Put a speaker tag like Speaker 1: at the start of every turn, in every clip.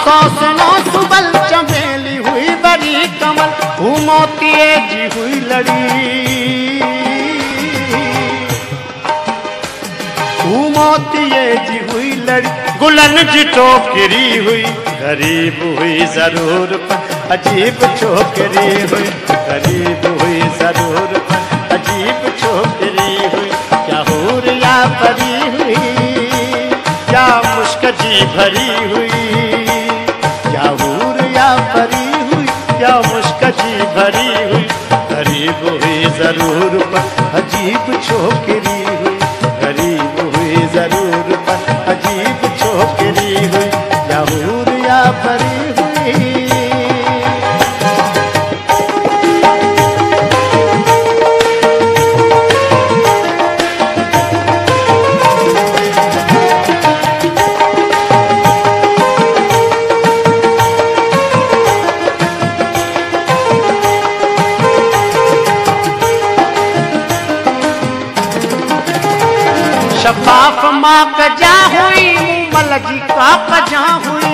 Speaker 1: सोसनो सुबल चमेली हुई बड़ी कमल, मोतिये जी हुई लड़ी, मोतिये जी हुई लड़ी, गुलन जी टोकरी हुई, गरीब हुई जरूर पर अजीब छोकरी हुई, गरीब हुई जरूर पर अजीब छोकरी हुई, क्या हूर या परी हुई, क्या मुश्क जी भरी हुई, क्या हूर या परी हुई, क्या मुश्क जी भरी हुई, गरीब हुई जरूर पर अजीब छोकरी हुई, गरीब हुई जरूर पर अजीब छोकरी हुई, क्या हूर या परी हुई। शफाफ माँ कजा हुई, मलजी का कजा हुई,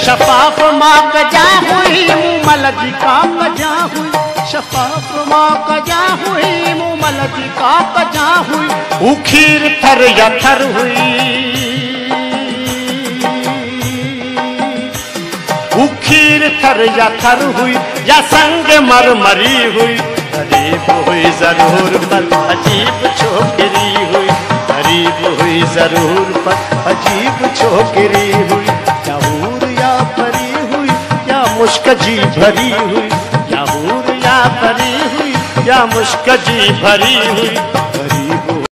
Speaker 1: शफाफ माँ कजा हुई, मलजी का कजा हुई, शफाफ माँ कजा हुई, मलजी का कजा हुई, उखीर थर या थर हुई, उखीर थर या थर हुई, या संग मरमरी हुई, गरीब हुई जरूर पर अजीब छोकरी हुई, गरीब हुई जरूर पर अजीब छोकरी हुई, क्या हूर या परी हुई, क्या मुश्क जी भरी हुई, क्या हूर या परी हुई, क्या मुश्क जी भरी हुई,